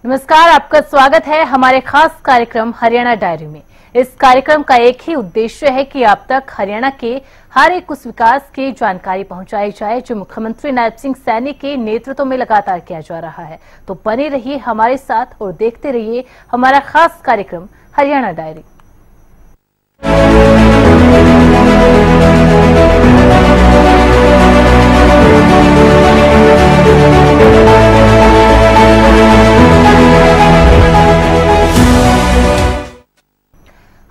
नमस्कार, आपका स्वागत है हमारे खास कार्यक्रम हरियाणा डायरी में। इस कार्यक्रम का एक ही उद्देश्य है कि आप तक हरियाणा के हर एक उस विकास की जानकारी पहुंचाई जाए जो मुख्यमंत्री नायब सिंह सैनी के नेतृत्व में लगातार किया जा रहा है। तो बने रहिए हमारे साथ और देखते रहिए हमारा खास कार्यक्रम हरियाणा डायरी।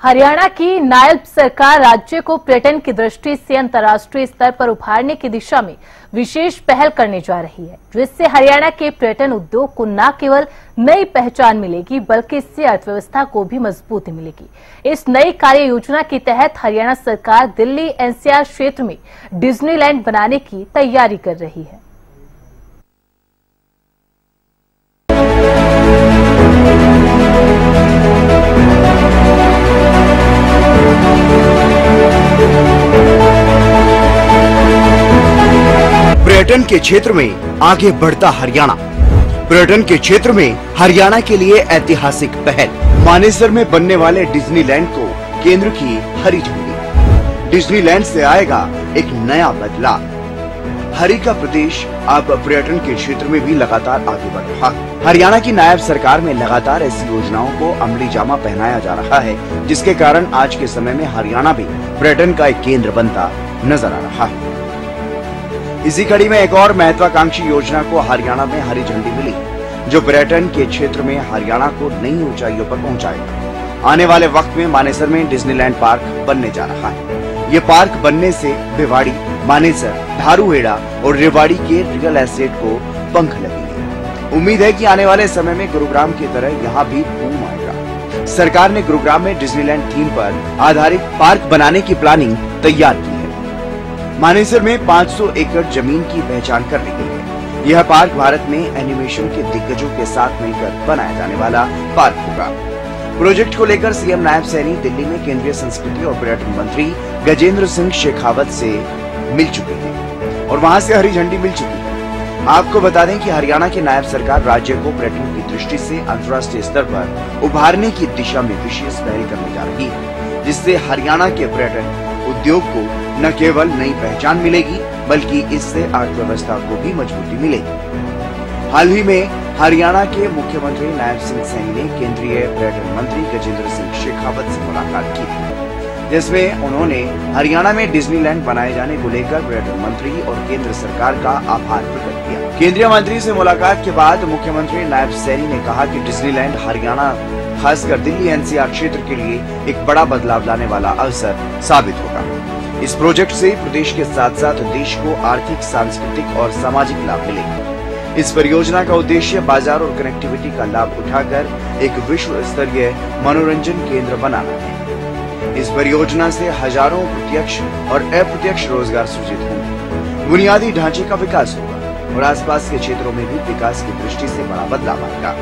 हरियाणा की नायब सरकार राज्य को पर्यटन की दृष्टि से अंतर्राष्ट्रीय स्तर पर उभारने की दिशा में विशेष पहल करने जा रही है, जिससे हरियाणा के पर्यटन उद्योग को न केवल नई पहचान मिलेगी बल्कि इससे अर्थव्यवस्था को भी मजबूती मिलेगी। इस नई कार्य योजना के तहत हरियाणा सरकार दिल्ली एनसीआर क्षेत्र में डिज्नीलैंड बनाने की तैयारी कर रही है। पर्यटन के क्षेत्र में आगे बढ़ता हरियाणा। पर्यटन के क्षेत्र में हरियाणा के लिए ऐतिहासिक पहल। मानेसर में बनने वाले डिज्नीलैंड को केंद्र की हरी झंडी। डिज्नीलैंड से आएगा एक नया बदलाव। हरि का प्रदेश अब पर्यटन के क्षेत्र में भी लगातार आगे बढ़ रहा है। हरियाणा की नायब सरकार में लगातार ऐसी योजनाओं को अमली जामा पहनाया जा रहा है, जिसके कारण आज के समय में हरियाणा भी पर्यटन का एक केंद्र बनता नजर आ रहा है। इसी कड़ी में एक और महत्वाकांक्षी योजना को हरियाणा में हरी झंडी मिली, जो पर्यटन के क्षेत्र में हरियाणा को नई ऊंचाइयों पर पहुंचाएगा। आने वाले वक्त में मानेसर में डिज्नीलैंड पार्क बनने जा रहा है। ये पार्क बनने से भिवाड़ी, मानेसर, धारूहेड़ा और रेवाड़ी के रियल एस्टेट को पंख लगेंगे। उम्मीद है कि आने वाले समय में गुरुग्राम की तरह यहाँ भी बूम आएगा। सरकार ने गुरुग्राम में डिज्नीलैंड थीम पर आधारित पार्क बनाने की प्लानिंग तैयार की है। मानेसर में 500 एकड़ जमीन की पहचान कर ली गई है। यह पार्क भारत में एनिमेशन के दिग्गजों के साथ मिलकर बनाया जाने वाला पार्क होगा। प्रोजेक्ट को लेकर सीएम नायब सैनी दिल्ली में केंद्रीय संस्कृति और पर्यटन मंत्री गजेंद्र सिंह शेखावत से मिल चुके हैं और वहां से हरी झंडी मिल चुकी है। आपको बता दें कि हरियाणा की नायब सरकार राज्य को पर्यटन की दृष्टि से अंतर्राष्ट्रीय स्तर पर उभारने की दिशा में विशेष पहल करने जा रही है, जिससे हरियाणा के पर्यटन उद्योग को न केवल नई पहचान मिलेगी बल्कि इससे अर्थव्यवस्था को भी मजबूती मिलेगी। हाल ही में हरियाणा के मुख्यमंत्री नायब सिंह सैनी ने केंद्रीय पर्यटन मंत्री गजेंद्र सिंह शेखावत से मुलाकात की थी, जिसमें उन्होंने हरियाणा में डिज्नीलैंड बनाए जाने को लेकर पर्यटन मंत्री और केंद्र सरकार का आभार प्रकट किया। केंद्रीय मंत्री से मुलाकात के बाद मुख्यमंत्री नायब सैनी ने कहा कि डिज्नीलैंड हरियाणा, खासकर दिल्ली एनसीआर क्षेत्र के लिए एक बड़ा बदलाव लाने वाला अवसर साबित होगा। इस प्रोजेक्ट से प्रदेश के साथ साथ देश को आर्थिक, सांस्कृतिक और सामाजिक लाभ मिलेगा। इस परियोजना का उद्देश्य बाजार और कनेक्टिविटी का लाभ उठाकर एक विश्व स्तरीय मनोरंजन केंद्र बनाना है। इस परियोजना से हजारों प्रत्यक्ष और अप्रत्यक्ष रोजगार सृजित होंगे, बुनियादी ढांचे का विकास होगा और आसपास के क्षेत्रों में भी विकास की दृष्टि से बड़ा बदलाव आएगा।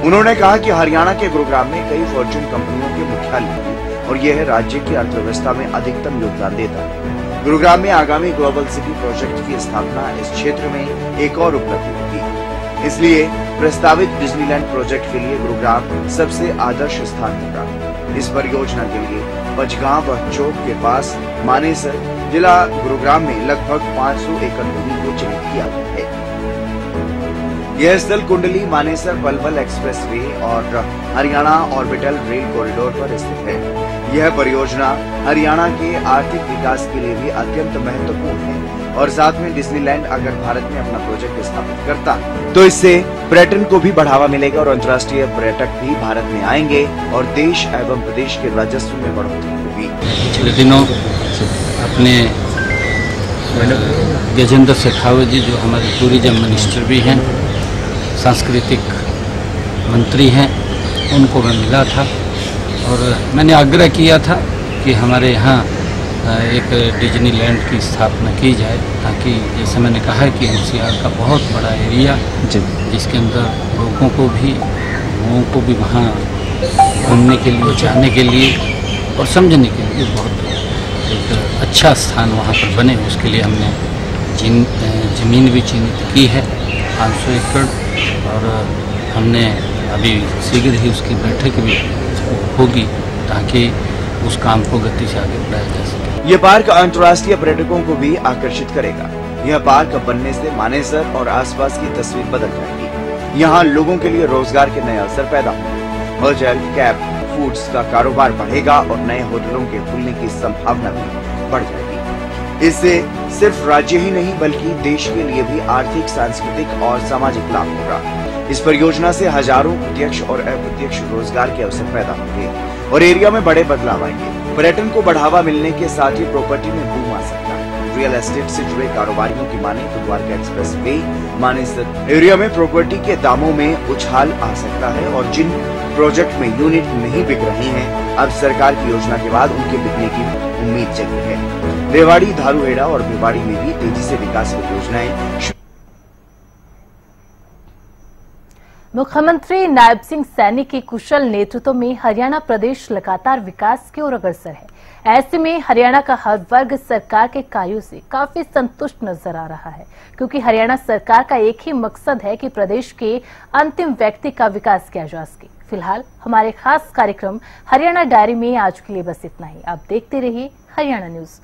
उन्होंने कहा कि हरियाणा के गुरुग्राम में कई फॉर्च्यून कंपनियों के मुख्यालय हैं और यह राज्य की अर्थव्यवस्था में अधिकतम योगदान देता है। गुरुग्राम में आगामी ग्लोबल सिटी प्रोजेक्ट की स्थापना इस क्षेत्र में एक और उपलब्धि होगी। इसलिए प्रस्तावित डिज्नीलैंड प्रोजेक्ट के लिए गुरुग्राम सबसे आदर्श स्थान होगा। इस परियोजना के लिए पचगांव चौक के पास मानेसर जिला गुरुग्राम में लगभग 500 एकड़ भूमि को चिन्हित किया गया है। यह स्थल कुंडली, मानेसर, पलवल एक्सप्रेसवे और हरियाणा ऑर्बिटल रेल कॉरिडोर पर स्थित है। यह परियोजना हरियाणा के आर्थिक विकास के लिए भी अत्यंत महत्वपूर्ण है और साथ में डिज्नीलैंड अगर भारत में अपना प्रोजेक्ट स्थापित करता तो इससे पर्यटन को भी बढ़ावा मिलेगा और अंतर्राष्ट्रीय पर्यटक भी भारत में आएंगे और देश एवं प्रदेश के राजस्व में बढ़ोतरी होगी। पिछले दिनों अपने गजेंद्र शेखावत जी, जो हमारे टूरिज्म मिनिस्टर भी हैं, सांस्कृतिक मंत्री हैं, उनको मैं मिला था और मैंने आग्रह किया था कि हमारे यहाँ एक डिज्नीलैंड की स्थापना की जाए, ताकि जैसे मैंने कहा है कि एनसीआर का बहुत बड़ा एरिया जिसके अंदर लोगों को भी वहाँ घूमने के लिए, जाने के लिए और समझने के लिए बहुत एक अच्छा स्थान वहाँ पर बने। उसके लिए हमने ज़मीन भी चिन्हित की है 500 एकड़ और हमने अभी शीघ्र ही उसकी बैठक भी होगी ताकि उस काम को गति से आगे बढ़ाया जा सके। ये पार्क अंतर्राष्ट्रीय पर्यटकों को भी आकर्षित करेगा। यह पार्क बनने से मानेसर और आसपास की तस्वीर बदल जाएगी। यहाँ लोगों के लिए रोजगार के नए अवसर पैदा होंगे। होटल, कैब, फूड्स का कारोबार बढ़ेगा और नए होटलों के खुलने की संभावना भी बढ़ जाएगी। इससे सिर्फ राज्य ही नहीं बल्कि देश के लिए भी आर्थिक, सांस्कृतिक और सामाजिक लाभ होगा। इस परियोजना से हजारों प्रत्यक्ष और अप्रत्यक्ष रोजगार के अवसर पैदा होंगे और एरिया में बड़े बदलाव आएंगे। पर्यटन को बढ़ावा मिलने के साथ ही प्रॉपर्टी में बूम आ सकता है। रियल एस्टेट से जुड़े कारोबारियों की माने तो Dwarka express way Manesar area में प्रॉपर्टी के दामों में उछाल आ सकता है और जिन प्रोजेक्ट में यूनिट नहीं बिक रही हैं, अब सरकार की योजना के बाद उनके बिकने की उम्मीद जगी है। रेवाड़ी, धारूहेड़ा और भिवाड़ी में भी तेजी से विकास परियोजनाएं। मुख्यमंत्री नायब सिंह सैनी के कुशल नेतृत्व में हरियाणा प्रदेश लगातार विकास की ओर अग्रसर है। ऐसे में हरियाणा का हर वर्ग सरकार के कार्यों से काफी संतुष्ट नजर आ रहा है, क्योंकि हरियाणा सरकार का एक ही मकसद है कि प्रदेश के अंतिम व्यक्ति का विकास किया जा सके। फिलहाल हमारे खास कार्यक्रम हरियाणा डायरी में आज के लिए बस इतना ही। आप देखते रहिए हरियाणा न्यूज।